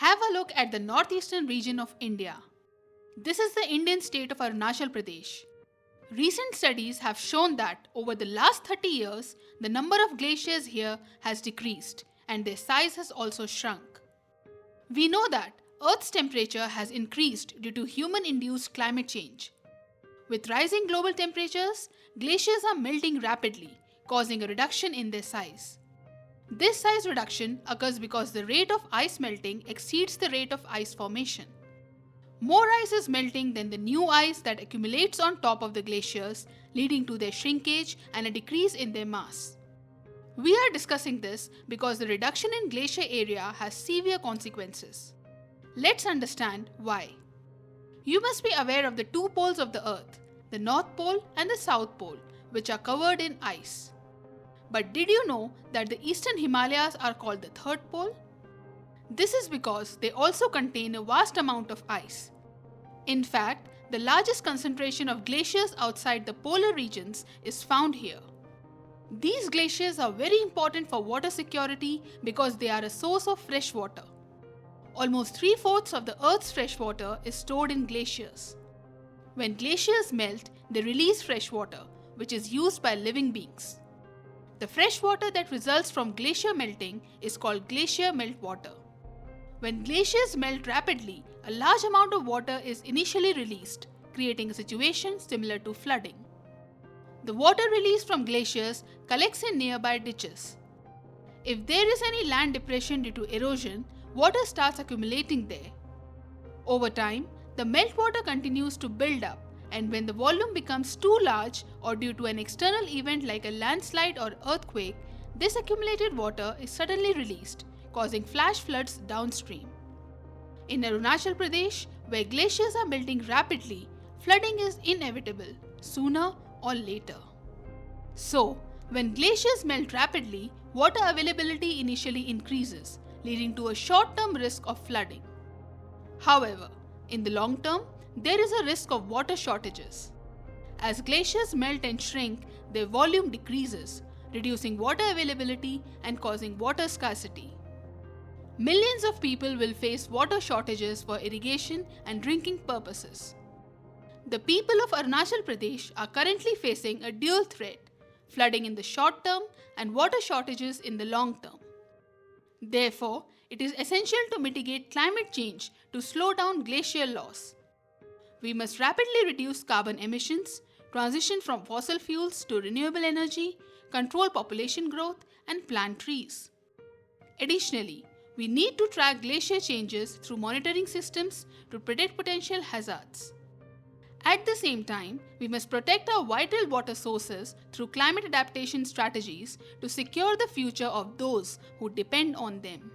Have a look at the northeastern region of India. This is the Indian state of Arunachal Pradesh. Recent studies have shown that over the last 30 years, the number of glaciers here has decreased and their size has also shrunk. We know that Earth's temperature has increased due to human-induced climate change. With rising global temperatures, glaciers are melting rapidly, causing a reduction in their size. This size reduction occurs because the rate of ice melting exceeds the rate of ice formation. More ice is melting than the new ice that accumulates on top of the glaciers, leading to their shrinkage and a decrease in their mass. We are discussing this because the reduction in glacier area has severe consequences. Let's understand why. You must be aware of the two poles of the Earth, the North Pole and the South Pole, which are covered in ice. But did you know that the eastern Himalayas are called the third pole? This is because they also contain a vast amount of ice. In fact, the largest concentration of glaciers outside the polar regions is found here. These glaciers are very important for water security because they are a source of fresh water. Almost 3/4 of the Earth's fresh water is stored in glaciers. When glaciers melt, they release fresh water, which is used by living beings. The fresh water that results from glacier melting is called glacier meltwater. When glaciers melt rapidly, a large amount of water is initially released, creating a situation similar to flooding. The water released from glaciers collects in nearby ditches. If there is any land depression due to erosion, water starts accumulating there. Over time, the meltwater continues to build up, and when the volume becomes too large or due to an external event like a landslide or earthquake, this accumulated water is suddenly released, causing flash floods downstream. In Arunachal Pradesh, where glaciers are melting rapidly, flooding is inevitable, sooner or later. So, when glaciers melt rapidly, water availability initially increases, leading to a short-term risk of flooding. However, in the long term, there is a risk of water shortages. As glaciers melt and shrink, their volume decreases, reducing water availability and causing water scarcity. Millions of people will face water shortages for irrigation and drinking purposes. The people of Arunachal Pradesh are currently facing a dual threat: flooding in the short term and water shortages in the long term. Therefore, it is essential to mitigate climate change to slow down glacial loss. We must rapidly reduce carbon emissions, transition from fossil fuels to renewable energy, control population growth, and plant trees. Additionally, we need to track glacier changes through monitoring systems to predict potential hazards. At the same time, we must protect our vital water sources through climate adaptation strategies to secure the future of those who depend on them.